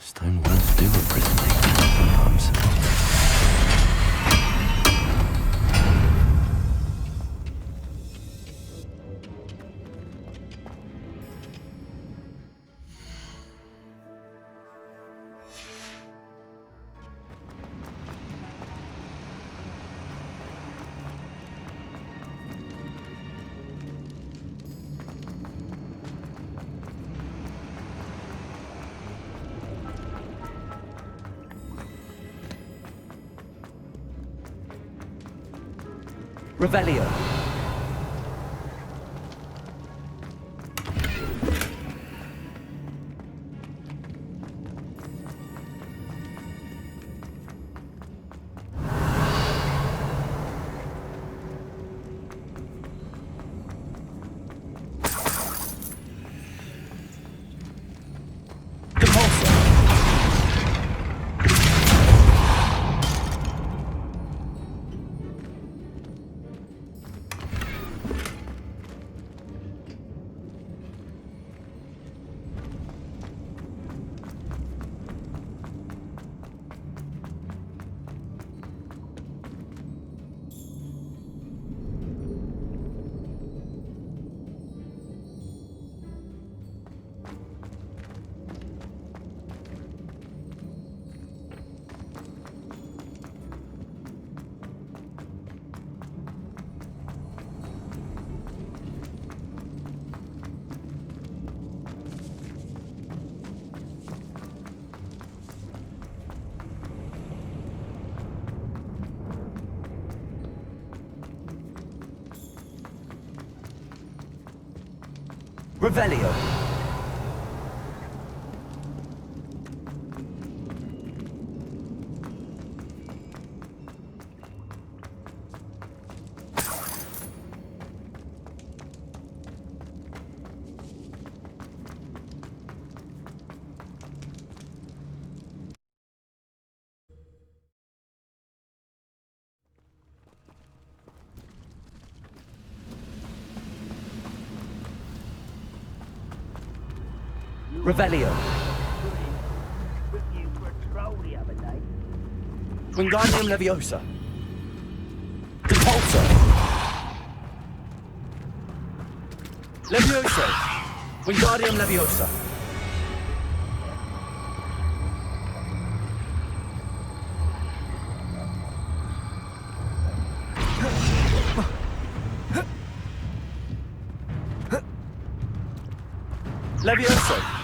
Stone words do imprisonate sometimes. Revelio. Revelio. Revelio. Wingardium Leviosa. Compulso. Levioso. Wingardium Leviosa. Levioso.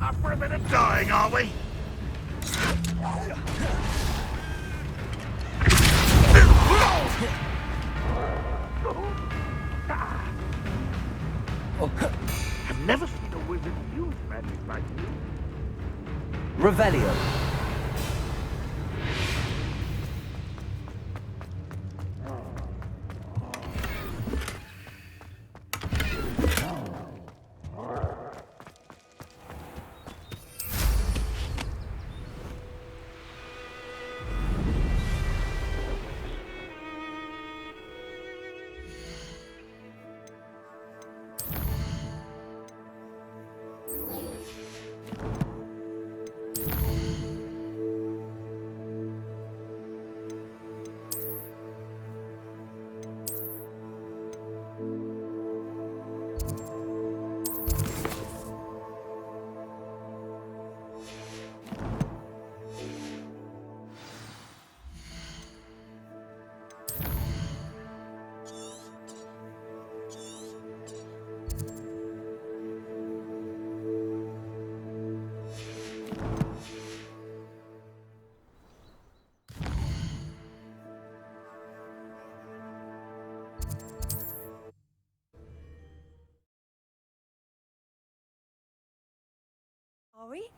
Up for a bit of dying, are we? I've never seen a wizard use magic like you. Revelio. Are we?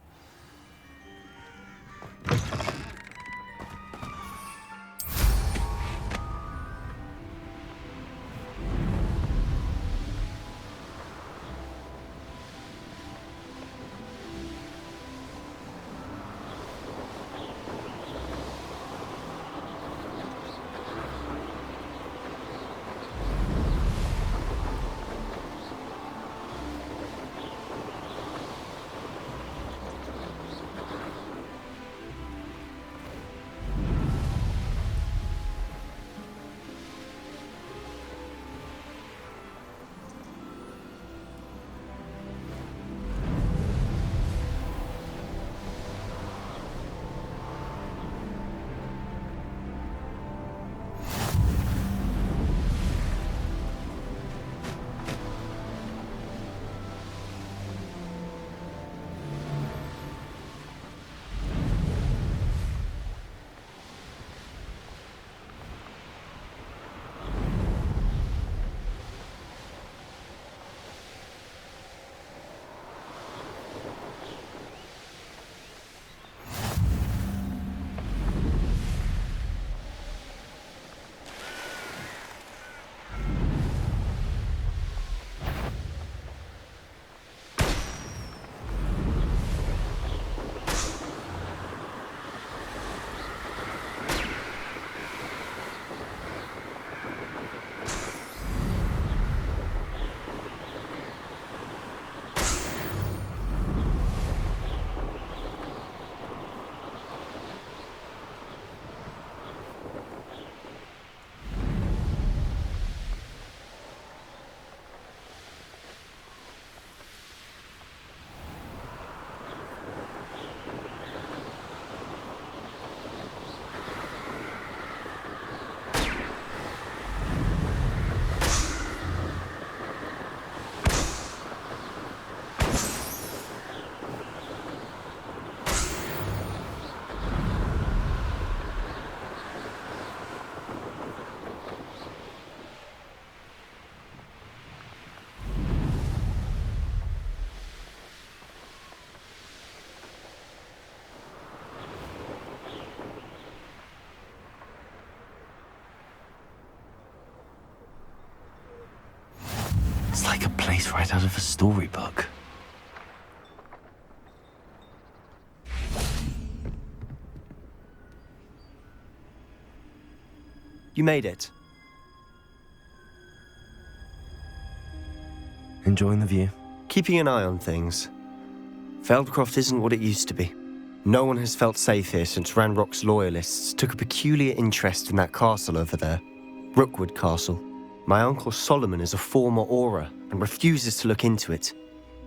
like a place right out of a storybook. You made it. Enjoying the view? Keeping an eye on things. Feldcroft isn't what it used to be. No one has felt safe here since Ranrock's loyalists took a peculiar interest in that castle over there. Rookwood Castle. My uncle Solomon is a former Auror and refuses to look into it,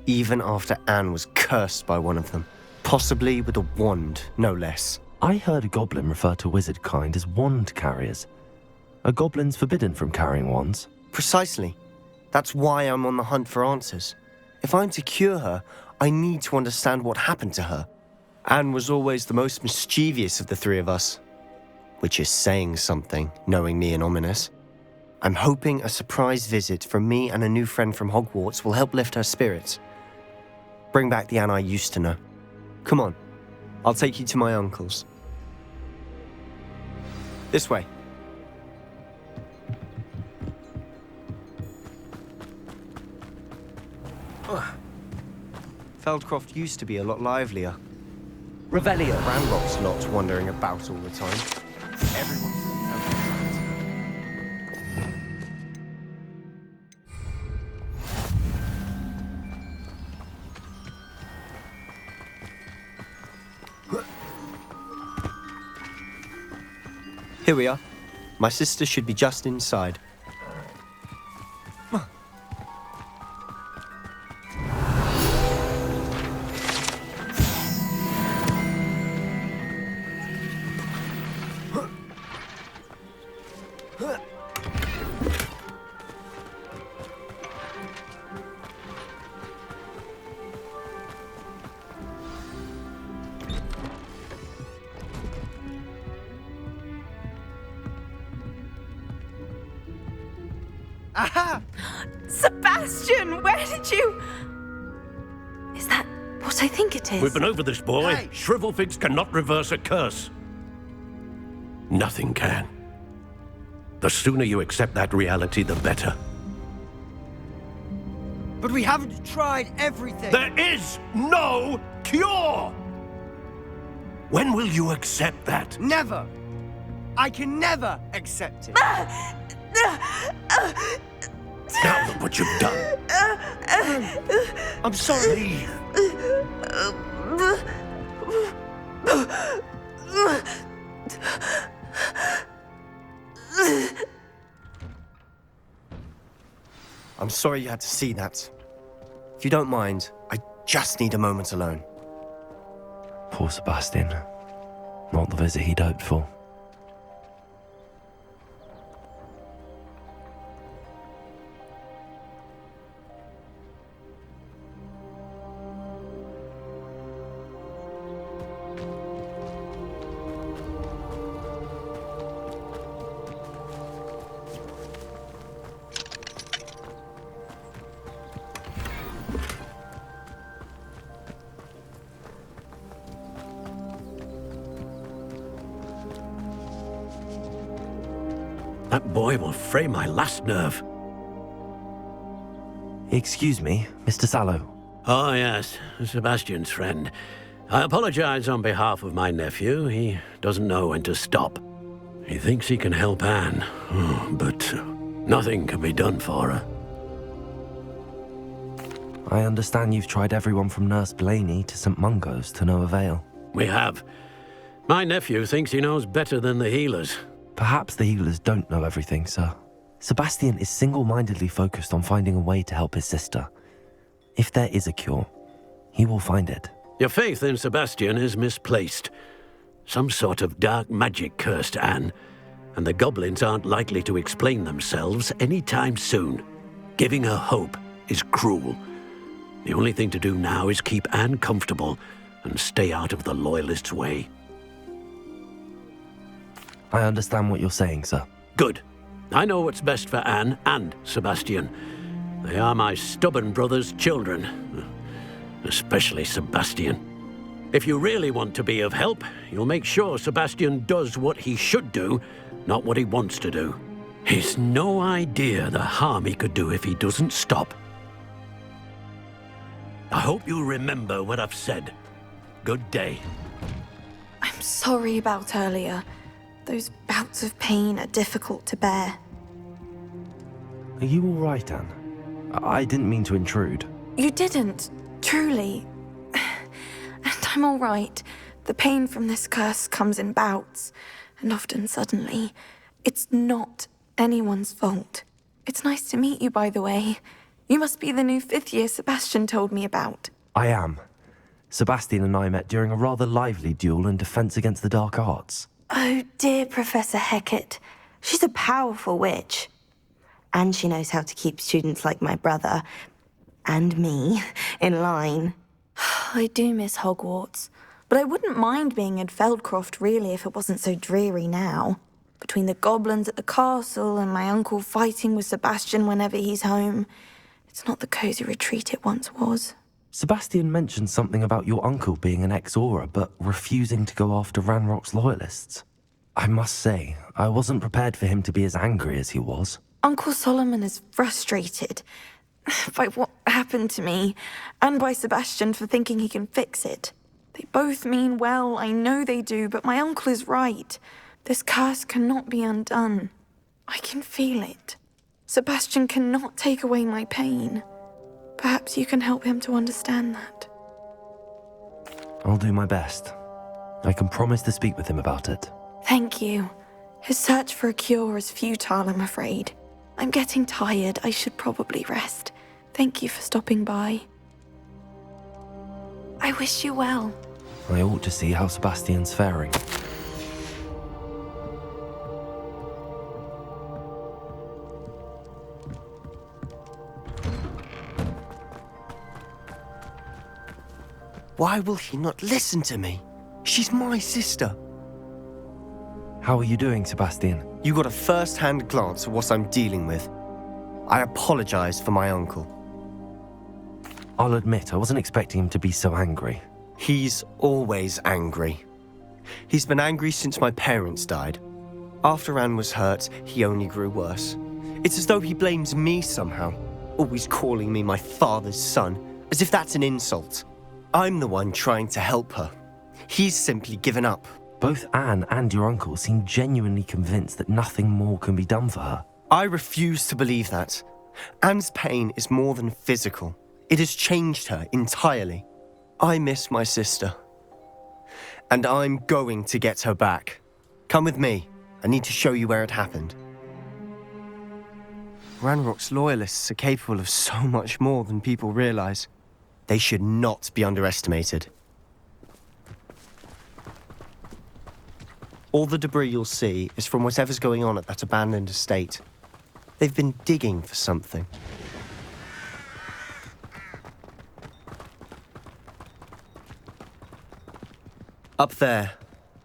even after Anne was cursed by one of them. Possibly with a wand, no less. I heard a goblin refer to wizard kind as wand carriers. Are goblins forbidden from carrying wands? Precisely. That's why I'm on the hunt for answers. If I'm to cure her, I need to understand what happened to her. Anne was always the most mischievous of the three of us. Which is saying something, knowing me and Ominous. I'm hoping a surprise visit from me and a new friend from Hogwarts will help lift her spirits. Bring back the Anne I used to know. Come on, I'll take you to my uncle's. This way. Feldcroft used to be a lot livelier. Revelio. Ranrock's lot wandering about all the time. Everyone from Feldcroft. Here we are. My sister should be just inside. Aha! Sebastian, where did you... Is that what I think it is? We've been over this, boy. Hey! Shrivelfigs cannot reverse a curse. Nothing can. The sooner you accept that reality, the better. But we haven't tried everything. There is no cure! When will you accept that? Never. I can never accept it. Now look what you've done. I'm sorry. Leave. I'm sorry you had to see that. If you don't mind, I just need a moment alone. Poor Sebastian. Not the visit he'd hoped for. That boy will fray my last nerve. Excuse me, Mr. Sallow. Oh, yes, Sebastian's friend. I apologize on behalf of my nephew. He doesn't know when to stop. He thinks he can help Anne, but nothing can be done for her. I understand you've tried everyone from Nurse Blaney to St. Mungo's to no avail. We have. My nephew thinks he knows better than the healers. Perhaps the healers don't know everything, sir. Sebastian is single-mindedly focused on finding a way to help his sister. If there is a cure, he will find it. Your faith in Sebastian is misplaced. Some sort of dark magic cursed Anne, and the goblins aren't likely to explain themselves anytime soon. Giving her hope is cruel. The only thing to do now is keep Anne comfortable and stay out of the Loyalists' way. I understand what you're saying, sir. Good. I know what's best for Anne and Sebastian. They are my stubborn brother's children. Especially Sebastian. If you really want to be of help, you'll make sure Sebastian does what he should do, not what he wants to do. He's no idea the harm he could do if he doesn't stop. I hope you remember what I've said. Good day. I'm sorry about earlier. Those bouts of pain are difficult to bear. Are you all right, Anne? I didn't mean to intrude. You didn't, truly. And I'm all right. The pain from this curse comes in bouts, and often suddenly. It's not anyone's fault. It's nice to meet you, by the way. You must be the new 5th year Sebastian told me about. I am. Sebastian and I met during a rather lively duel in Defense Against the Dark Arts. Oh, dear Professor Hecat. She's a powerful witch. And she knows how to keep students like my brother, and me, in line. I do miss Hogwarts, but I wouldn't mind being in Feldcroft, really, if it wasn't so dreary now. Between the goblins at the castle and my uncle fighting with Sebastian whenever he's home, it's not the cozy retreat it once was. Sebastian mentioned something about your uncle being an ex-Auror, but refusing to go after Ranrock's loyalists. I must say, I wasn't prepared for him to be as angry as he was. Uncle Solomon is frustrated by what happened to me, and by Sebastian for thinking he can fix it. They both mean well, I know they do, but my uncle is right. This curse cannot be undone. I can feel it. Sebastian cannot take away my pain. Perhaps you can help him to understand that. I'll do my best. I can promise to speak with him about it. Thank you. His search for a cure is futile, I'm afraid. I'm getting tired. I should probably rest. Thank you for stopping by. I wish you well. I ought to see how Sebastian's faring. Why will he not listen to me? She's my sister. How are you doing, Sebastian? You got a first-hand glance at what I'm dealing with. I apologize for my uncle. I'll admit, I wasn't expecting him to be so angry. He's always angry. He's been angry since my parents died. After Anne was hurt, he only grew worse. It's as though he blames me somehow, always calling me my father's son, as if that's an insult. I'm the one trying to help her. He's simply given up. Both Anne and your uncle seem genuinely convinced that nothing more can be done for her. I refuse to believe that. Anne's pain is more than physical. It has changed her entirely. I miss my sister. And I'm going to get her back. Come with me. I need to show you where it happened. Ranrock's loyalists are capable of so much more than people realize. They should not be underestimated. All the debris you'll see is from whatever's going on at that abandoned estate. They've been digging for something. Up there,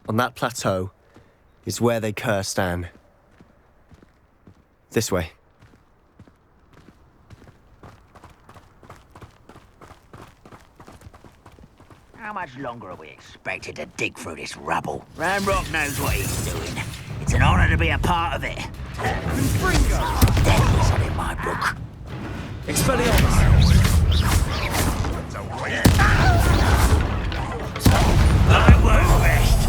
on that plateau, is where they cursed Anne. This way. How much longer are we expected to dig through this rubble? Ranrock knows what he's doing. It's an honor to be a part of it. That isn't in my book. Expelliarmus! I won't rest.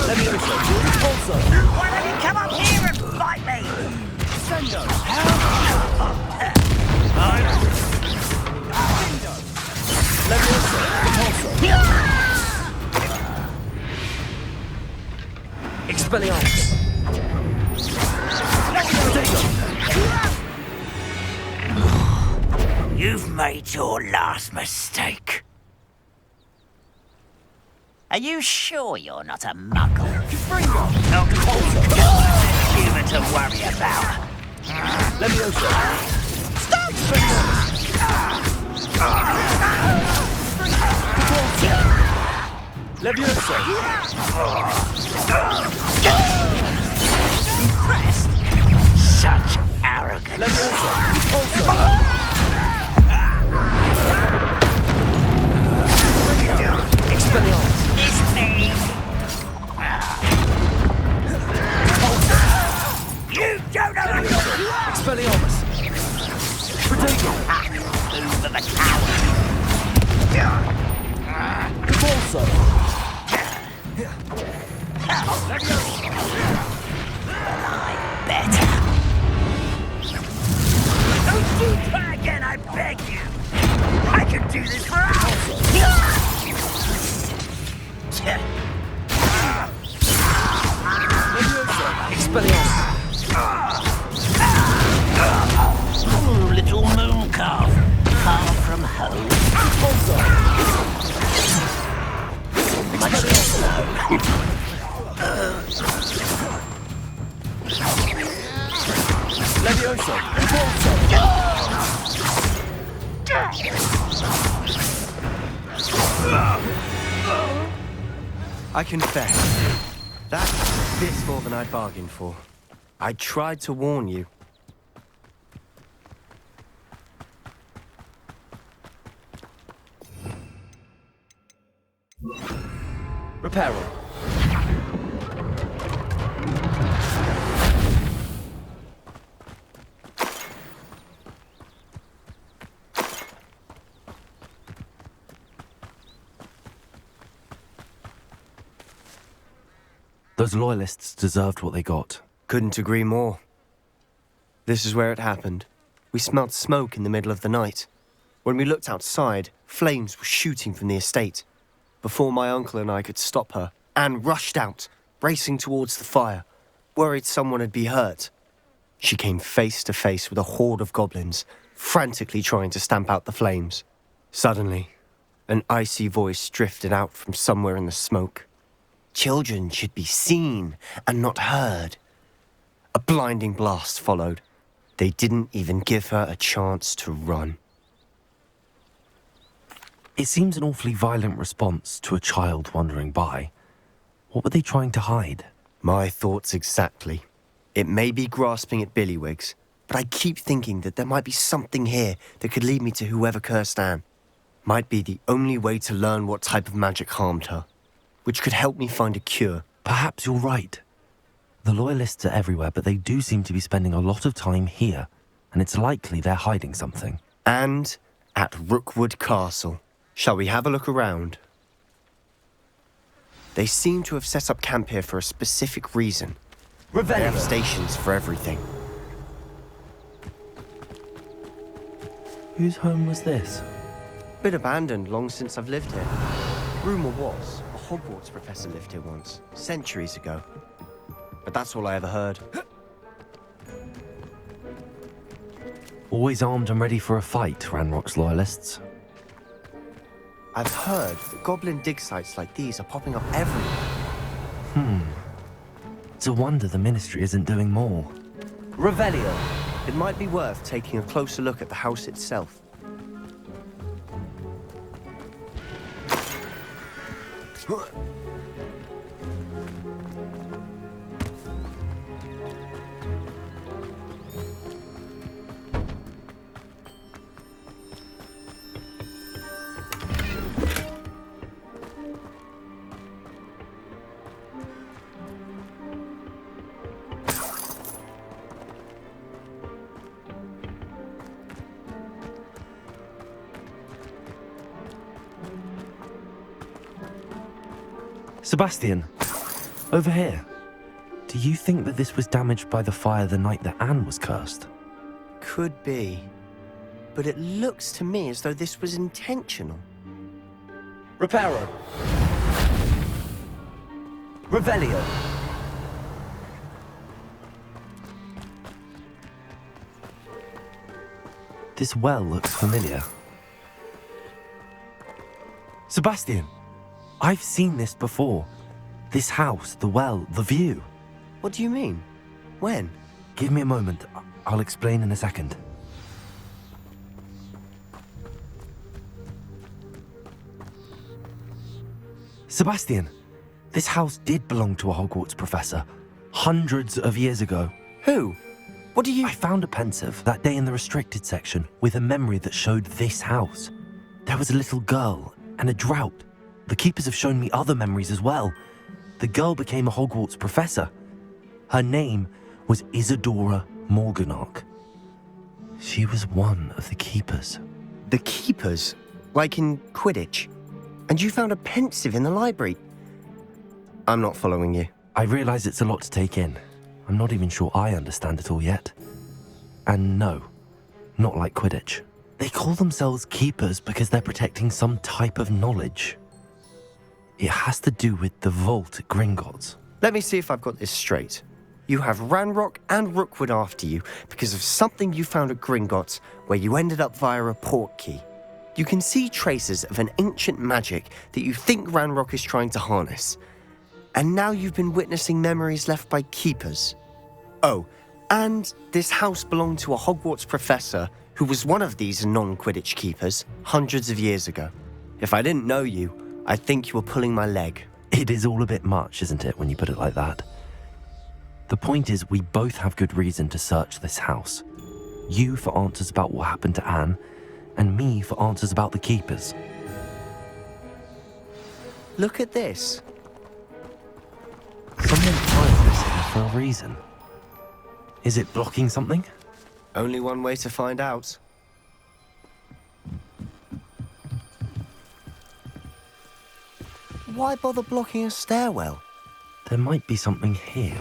Leviosa! Also! Why don't you come up here and fight me? Sendo! Leviosa! Repulso! Expelliarmus! You've made your last mistake. Are you sure you're not a muggle? Not human to worry about. Leviosa! Stop! Leviosa! Impressed? Such arrogance. Leviosa! Repulso! Expelliarmus! It's me. You don't know what you're... Expelliarmus! Protego! a coward. Also. Better. Don't you try again, I beg you. I can do this for hours. Expelliarmus. Oh, little moon calf, far from home. Much slow. Levioso. I confess, that's a bit more than I bargained for. I tried to warn you. Reparo. Those loyalists deserved what they got. Couldn't agree more. This is where it happened. We smelled smoke in the middle of the night. When we looked outside, flames were shooting from the estate. Before my uncle and I could stop her, Anne rushed out, racing towards the fire, worried someone had been hurt. She came face to face with a horde of goblins, frantically trying to stamp out the flames. Suddenly, an icy voice drifted out from somewhere in the smoke. Children should be seen and not heard. A blinding blast followed. They didn't even give her a chance to run. It seems an awfully violent response to a child wandering by. What were they trying to hide? My thoughts exactly. It may be grasping at Billywigs, but I keep thinking that there might be something here that could lead me to whoever cursed Anne. Might be the only way to learn what type of magic harmed her, which could help me find a cure. Perhaps you're right. The loyalists are everywhere, but they do seem to be spending a lot of time here, and it's likely they're hiding something. And at Rookwood Castle. Shall we have a look around? They seem to have set up camp here for a specific reason. They have stations for everything. Whose home was this? Been abandoned long since I've lived here. Rumour was, a Hogwarts professor lived here once, centuries ago. But that's all I ever heard. Always armed and ready for a fight, Ranrock's loyalists. I've heard that goblin dig sites like these are popping up everywhere. It's a wonder the Ministry isn't doing more. Revelio. It might be worth taking a closer look at the house itself. Sebastian, over here. Do you think that this was damaged by the fire the night that Anne was cursed? Could be. But it looks to me as though this was intentional. Reparo. Revelio. This well looks familiar. Sebastian, I've seen this before. This house, the well, the view. What do you mean? When? Give me a moment. I'll explain in a second. Sebastian, this house did belong to a Hogwarts professor. Hundreds of years ago. Who? What do you... I found a pensive that day in the restricted section with a memory that showed this house. There was a little girl and a drought. The keepers have shown me other memories as well. The girl became a Hogwarts professor. Her name was Isadora Morganach. She was one of the keepers. The keepers, like in Quidditch. And you found a pensive in the library. I'm not following you. I realize it's a lot to take in. I'm not even sure I understand it all yet. And no, not like Quidditch. They call themselves keepers because they're protecting some type of knowledge. It has to do with the vault at Gringotts. Let me see if I've got this straight. You have Ranrock and Rookwood after you because of something you found at Gringotts where you ended up via a port key. You can see traces of an ancient magic that you think Ranrock is trying to harness. And now you've been witnessing memories left by keepers. Oh, and this house belonged to a Hogwarts professor who was one of these non-Quidditch keepers hundreds of years ago. If I didn't know you, I'd think you were pulling my leg. It is all a bit much, isn't it, when you put it like that? The point is, we both have good reason to search this house. You for answers about what happened to Anne, and me for answers about the keepers. Look at this. Someone tied this here for a reason. Is it blocking something? Only one way to find out. Why bother blocking a stairwell? There might be something here.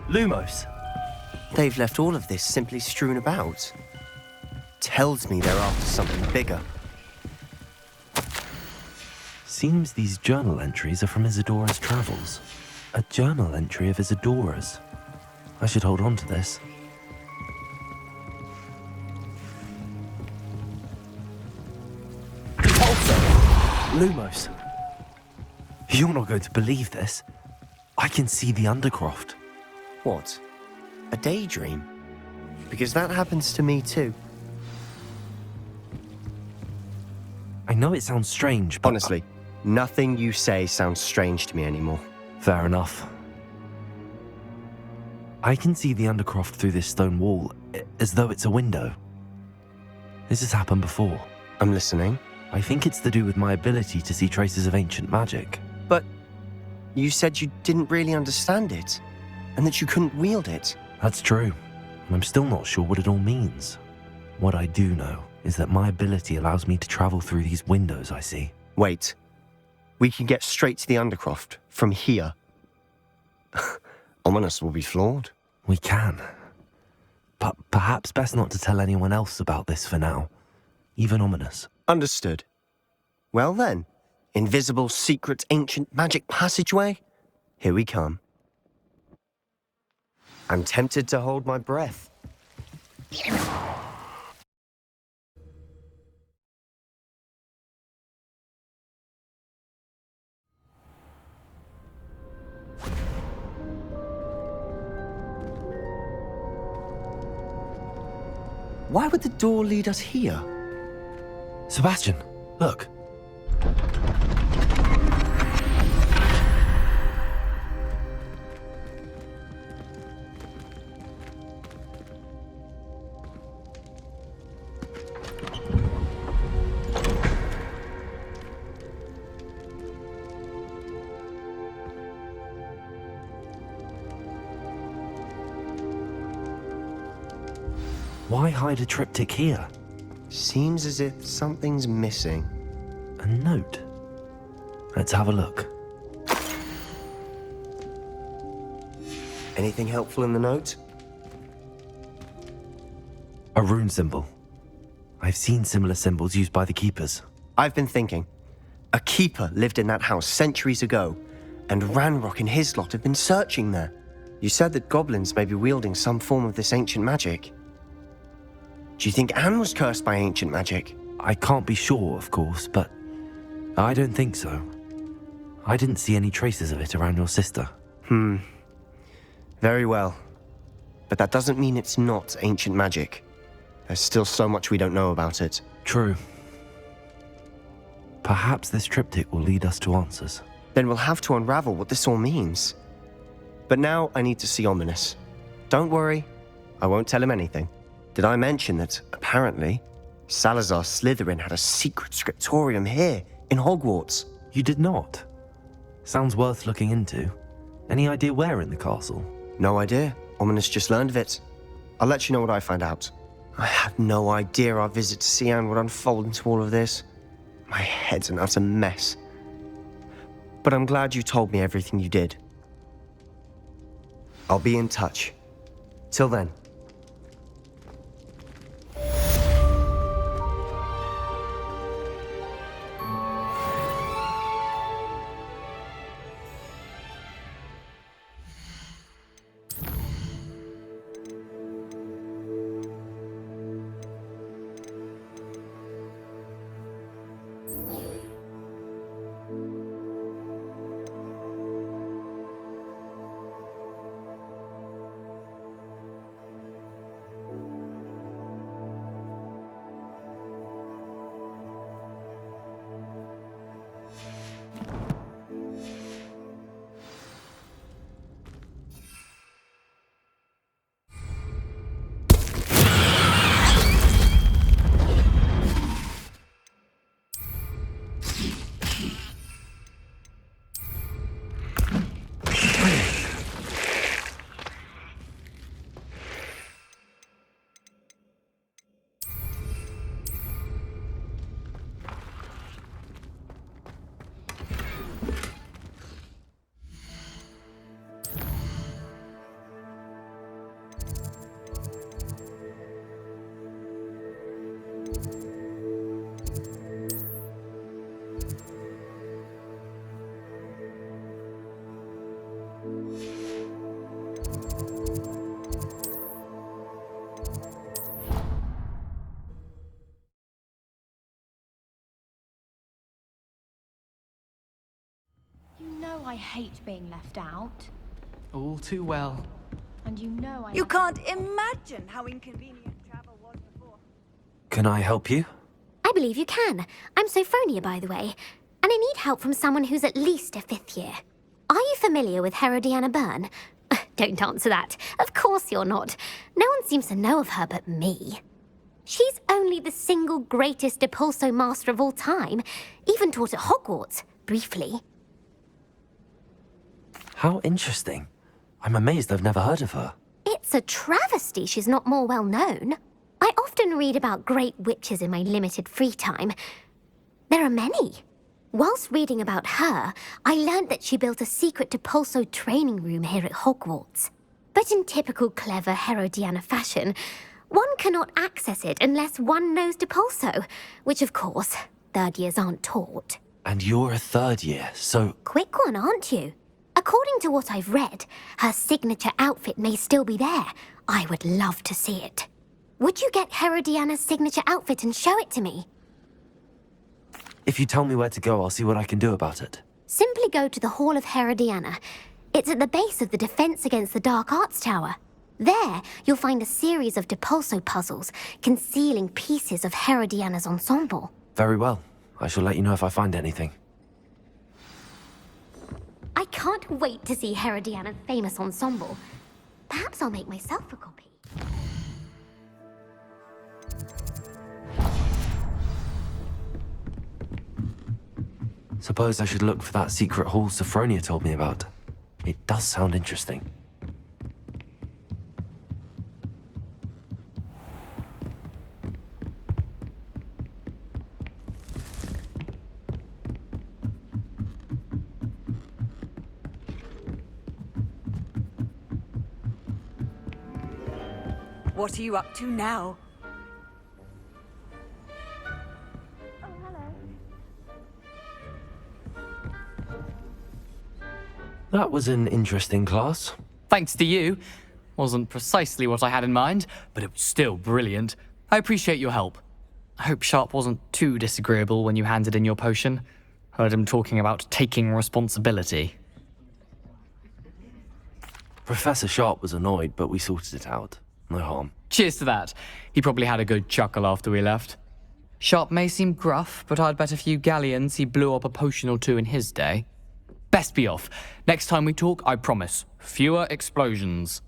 Lumos. They've left all of this simply strewn about. Tells me they're after something bigger. Seems these journal entries are from Isadora's travels. A journal entry of Isadora's. I should hold on to this. Lumos. You're not going to believe this. I can see the Undercroft. What? A daydream? Because that happens to me too. I know it sounds strange, but... Honestly, nothing you say sounds strange to me anymore. Fair enough. I can see the Undercroft through this stone wall, as though it's a window. This has happened before. I'm listening. I think it's to do with my ability to see traces of ancient magic. But you said you didn't really understand it, and that you couldn't wield it. That's true, and I'm still not sure what it all means. What I do know is that my ability allows me to travel through these windows I see. Wait. We can get straight to the Undercroft from here. Ominous will be flawed. We can. But perhaps best not to tell anyone else about this for now. Even Ominous. Understood. Well then, invisible, secret, ancient magic passageway? Here we come. I'm tempted to hold my breath. Why would the door lead us here? Sebastian, look. Why hide a triptych here? Seems as if something's missing. A note. Let's have a look. Anything helpful in the note? A rune symbol. I've seen similar symbols used by the keepers. I've been thinking. A keeper lived in that house centuries ago, and Ranrock and his lot have been searching there. You said that goblins may be wielding some form of this ancient magic. Do you think Anne was cursed by ancient magic? I can't be sure, of course, but I don't think so. I didn't see any traces of it around your sister. Very well. But that doesn't mean it's not ancient magic. There's still so much we don't know about it. True. Perhaps this triptych will lead us to answers. Then we'll have to unravel what this all means. But now I need to see Ominous. Don't worry, I won't tell him anything. Did I mention that, apparently, Salazar Slytherin had a secret scriptorium here, in Hogwarts? You did not? Sounds worth looking into. Any idea where in the castle? No idea. Ominous just learned of it. I'll let you know what I find out. I had no idea our visit to Sian would unfold into all of this. My head's an utter mess. But I'm glad you told me everything you did. I'll be in touch. Till then. I hate being left out. All too well. And you know I... You can't imagine how inconvenient travel was before. Can I help you? I believe you can. I'm Sophronia, by the way. And I need help from someone who's at least a 5th year. Are you familiar with Herodiana Byrne? Don't answer that. Of course you're not. No one seems to know of her but me. She's only the single greatest Depulso master of all time. Even taught at Hogwarts, briefly. How interesting. I'm amazed I've never heard of her. It's a travesty she's not more well known. I often read about great witches in my limited free time. There are many. Whilst reading about her, I learned that she built a secret Depulso training room here at Hogwarts. But in typical clever Herodiana fashion, one cannot access it unless one knows Depulso, which of course, 3rd years aren't taught. And you're a 3rd year, so... Quick one, aren't you? According to what I've read, her signature outfit may still be there. I would love to see it. Would you get Herodiana's signature outfit and show it to me? If you tell me where to go, I'll see what I can do about it. Simply go to the Hall of Herodiana. It's at the base of the Defense Against the Dark Arts Tower. There, you'll find a series of Depulso puzzles concealing pieces of Herodiana's ensemble. Very well. I shall let you know if I find anything. I can't wait to see Herodiana's famous ensemble. Perhaps I'll make myself a copy. Suppose I should look for that secret hall Sophronia told me about. It does sound interesting. What are you up to now? Oh, hello. That was an interesting class. Thanks to you. Wasn't precisely what I had in mind, but it was still brilliant. I appreciate your help. I hope Sharp wasn't too disagreeable when you handed in your potion. Heard him talking about taking responsibility. Professor Sharp was annoyed, but we sorted it out. No harm. Cheers to that. He probably had a good chuckle after we left. Sharp may seem gruff, but I'd bet a few galleons he blew up a potion or two in his day. Best be off. Next time we talk, I promise, fewer explosions.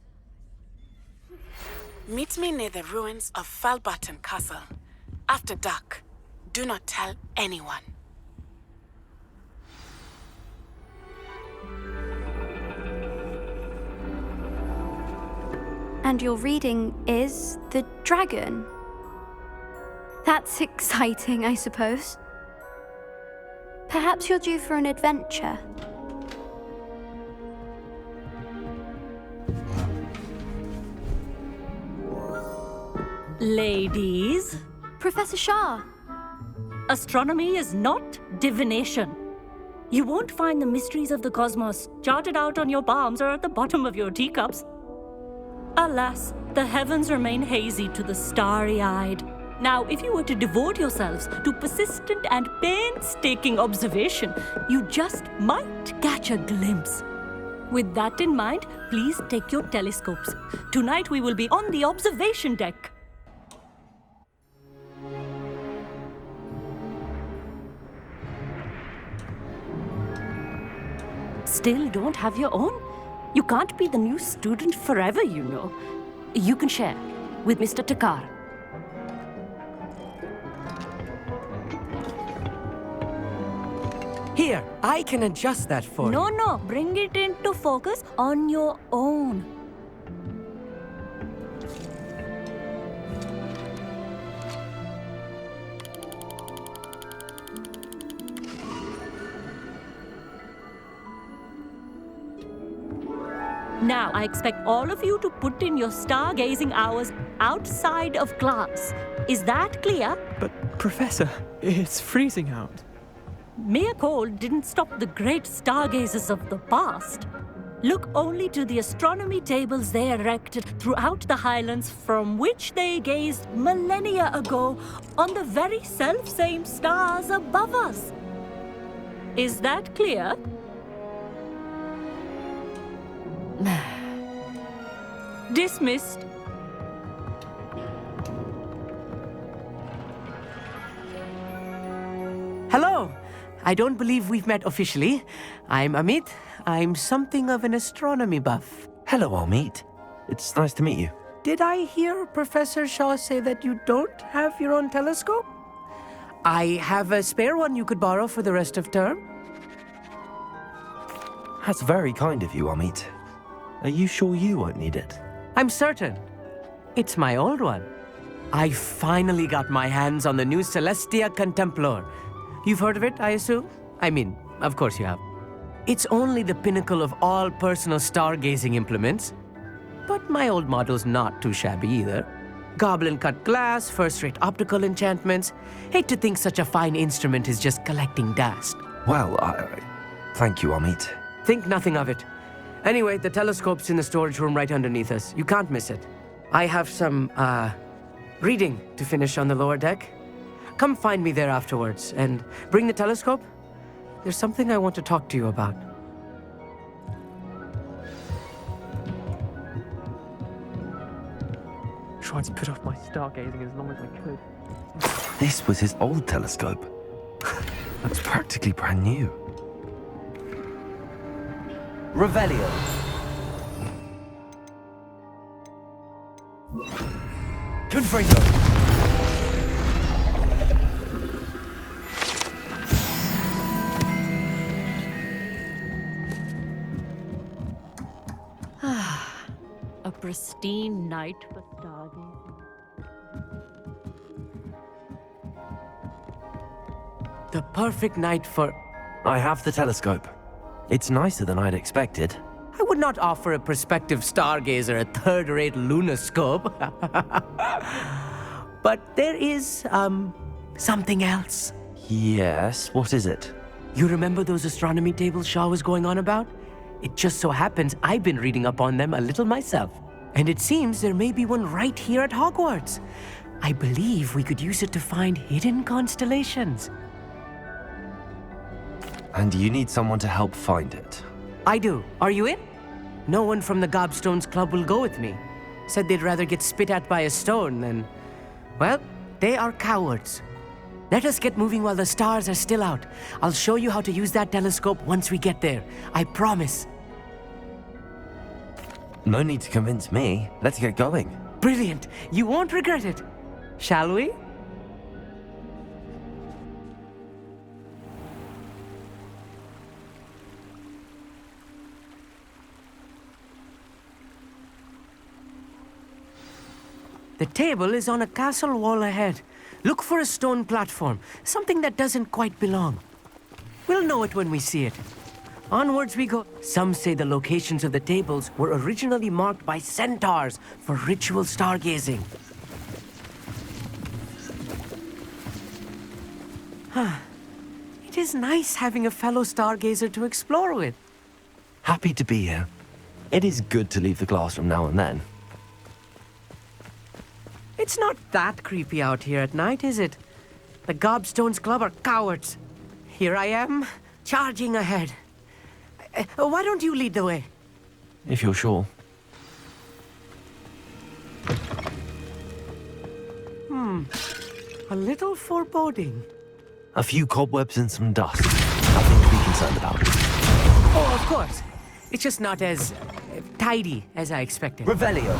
Meet me near the ruins of Falbarton Castle. After dark. Do not tell anyone. And your reading is The Dragon. That's exciting, I suppose. Perhaps you're due for an adventure. Ladies, Professor Shah. astronomy is not divination. You won't find the mysteries of the cosmos charted out on your palms or at the bottom of your teacups. Alas, the heavens remain hazy to the starry-eyed. Now, if you were to devote yourselves to persistent and painstaking observation, you just might catch a glimpse. With that in mind, please take your telescopes. Tonight we will be on the observation deck. Still don't have your own? You can't be the new student forever, you know. You can share with Mr. Takar. Here, I can adjust that for you. No, bring it into focus on your own. Now, I expect all of you to put in your stargazing hours outside of class. Is that clear? But, Professor, it's freezing out. Mere cold didn't stop the great stargazers of the past. Look only to the astronomy tables they erected throughout the highlands from which they gazed millennia ago on the very self-same stars above us. Is that clear? Dismissed. Hello. I don't believe we've met officially. I'm Amit. I'm something of an astronomy buff. Hello, Amit. It's nice to meet you. Did I hear Professor Shaw say that you don't have your own telescope? I have a spare one you could borrow for the rest of term. That's very kind of you, Amit. Are you sure you won't need it? I'm certain. It's my old one. I finally got my hands on the new Celestia Contemplar. You've heard of it, I assume? I mean, of course you have. It's only the pinnacle of all personal stargazing implements. But my old model's not too shabby either. Goblin-cut glass, first-rate optical enchantments. Hate to think such a fine instrument is just collecting dust. Well, thank you, Amit. Think nothing of it. Anyway, the telescope's in the storage room right underneath us. You can't miss it. I have some, reading to finish on the lower deck. Come find me there afterwards, and bring the telescope. There's something I want to talk to you about. Tried to put off my stargazing as long as I could. This was his old telescope. That's practically brand new. Revelio. Confringo. A pristine night for stargazing. The perfect night for... I have the telescope. It's nicer than I'd expected. I would not offer a prospective stargazer a third-rate lunoscope. But there is, something else. Yes, what is it? You remember those astronomy tables Shaw was going on about? It just so happens I've been reading up on them a little myself. And it seems there may be one right here at Hogwarts. I believe we could use it to find hidden constellations. And you need someone to help find it. I do. Are you in? No one from the Gobstones Club will go with me. Said they'd rather get spit at by a stone than... Well, they are cowards. Let us get moving while the stars are still out. I'll show you how to use that telescope once we get there. I promise. No need to convince me. Let's get going. Brilliant. You won't regret it. Shall we? The table is on a castle wall ahead. Look for a stone platform, something that doesn't quite belong. We'll know it when we see it. Onwards we go. Some say the locations of the tables were originally marked by centaurs for ritual stargazing. It is nice having a fellow stargazer to explore with. Happy to be here. It is good to leave the classroom now and then. It's not that creepy out here at night, is it? The Gobstones Club are cowards. Here I am, charging ahead. Why don't you lead the way? If you're sure. A little foreboding. A few cobwebs and some dust. Nothing to be concerned about. Oh, of course. It's just not as tidy as I expected. Revelio.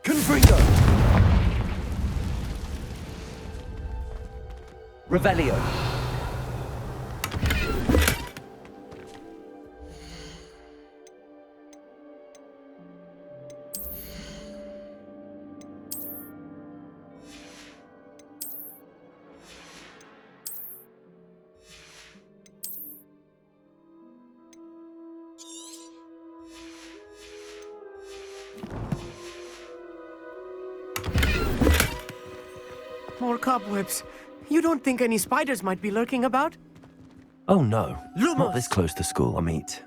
Confringo. Revelio. More cobwebs. You don't think any spiders might be lurking about? Oh no, Lumos. not this close to school, Amit.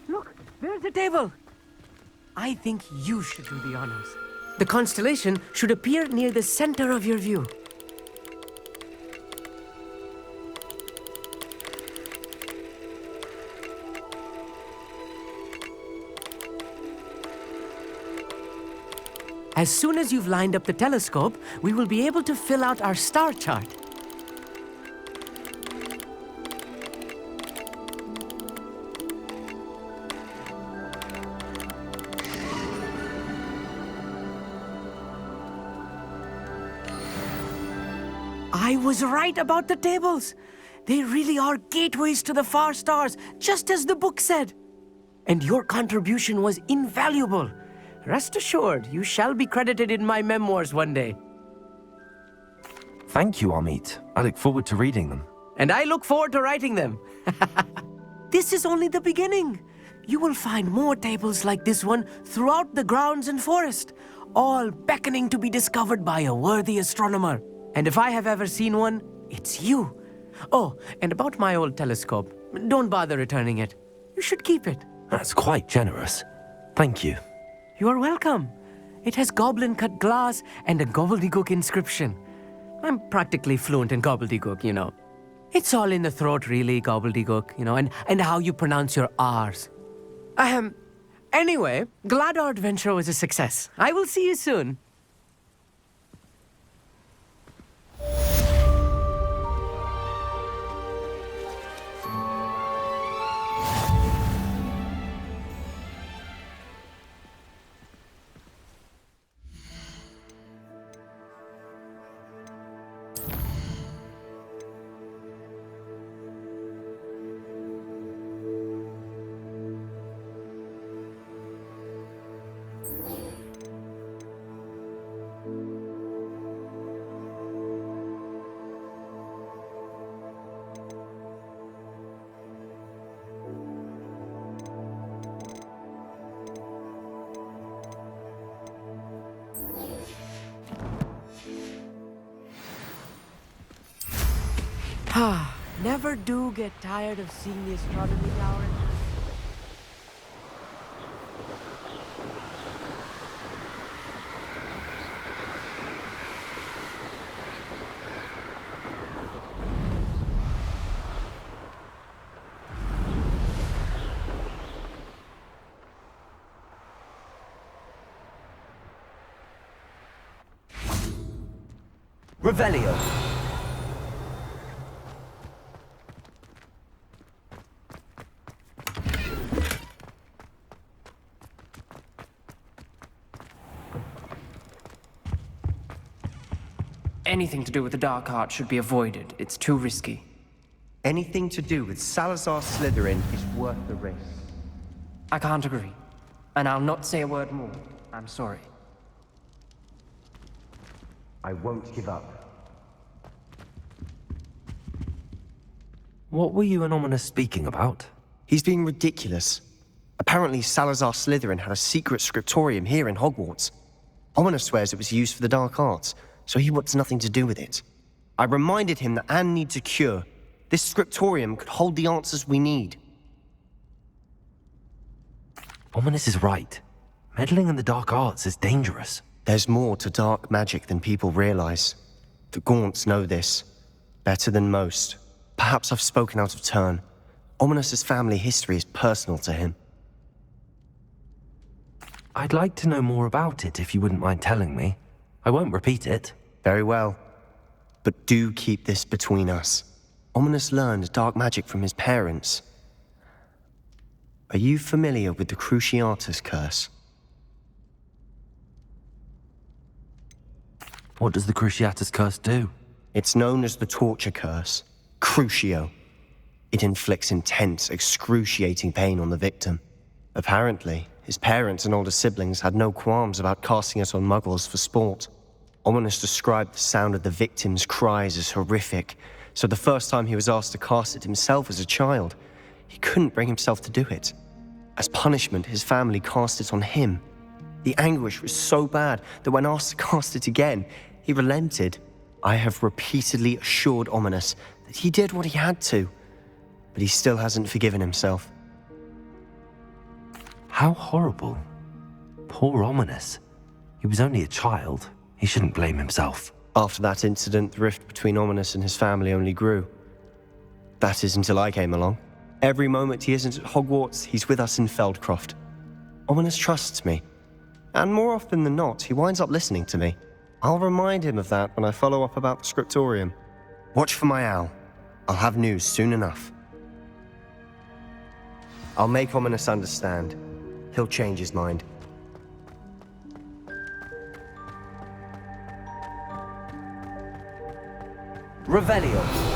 Look, there's a table. I think you should do the honors. The constellation should appear near the center of your view. As soon as you've lined up the telescope, we will be able to fill out our star chart. I was right about the tables. They really are gateways to the far stars, just as the book said. And your contribution was invaluable. Rest assured, you shall be credited in my memoirs one day. Thank you, Amit. I look forward to reading them. And I look forward to writing them. This is only the beginning. You will find more tables like this one throughout the grounds and forest, all beckoning to be discovered by a worthy astronomer. And if I have ever seen one, it's you. Oh, and about my old telescope, don't bother returning it. You should keep it. That's quite generous. Thank you. You are welcome. It has goblin-cut glass and a gobbledygook inscription. I'm practically fluent in gobbledygook, you know. It's all in the throat, really, gobbledygook, you know, and how you pronounce your R's. Anyway, glad our adventure was a success. I will see you soon. Never do get tired of seeing the astronomy tower. Revelio. Anything to do with the dark art should be avoided. It's too risky. Anything to do with Salazar Slytherin is worth the risk. I can't agree. And I'll not say a word more. I'm sorry. I won't give up. What were you and Ominous speaking about? He's being ridiculous. Apparently, Salazar Slytherin had a secret scriptorium here in Hogwarts. Ominous swears it was used for the dark arts, so he wants nothing to do with it. I reminded him that Anne needs a cure. This scriptorium could hold the answers we need. Ominous is right. Meddling in the dark arts is dangerous. There's more to dark magic than people realize. The Gaunts know this better than most. Perhaps I've spoken out of turn. Ominous's family history is personal to him. I'd like to know more about it if you wouldn't mind telling me. I won't repeat it. Very well. But do keep this between us. Ominous learned dark magic from his parents. Are you familiar with the Cruciatus curse? What does the Cruciatus curse do? It's known as the torture curse. Crucio. It inflicts intense, excruciating pain on the victim. Apparently, his parents and older siblings had no qualms about casting it on muggles for sport. Ominous described the sound of the victim's cries as horrific, so the first time he was asked to cast it himself as a child, he couldn't bring himself to do it. As punishment, his family cast it on him. The anguish was so bad that when asked to cast it again, he relented. I have repeatedly assured Ominous that he did what he had to, but he still hasn't forgiven himself. How horrible. Poor Ominous. He was only a child. He shouldn't blame himself. After that incident, the rift between Ominous and his family only grew. That is until I came along. Every moment he isn't at Hogwarts, he's with us in Feldcroft. Ominous trusts me. And more often than not, he winds up listening to me. I'll remind him of that when I follow up about the scriptorium. Watch for my owl. I'll have news soon enough. I'll make Ominous understand. He'll change his mind. Revelio.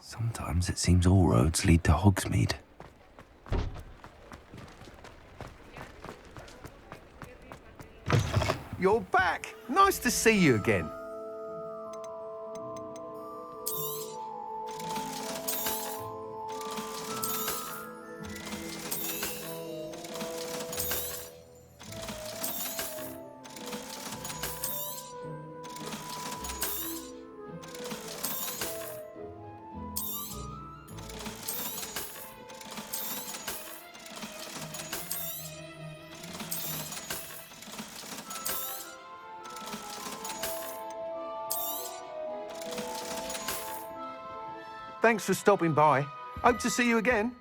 Sometimes it seems all roads lead to Hogsmeade. You're back. Nice to see you again. Thanks for stopping by. Hope to see you again.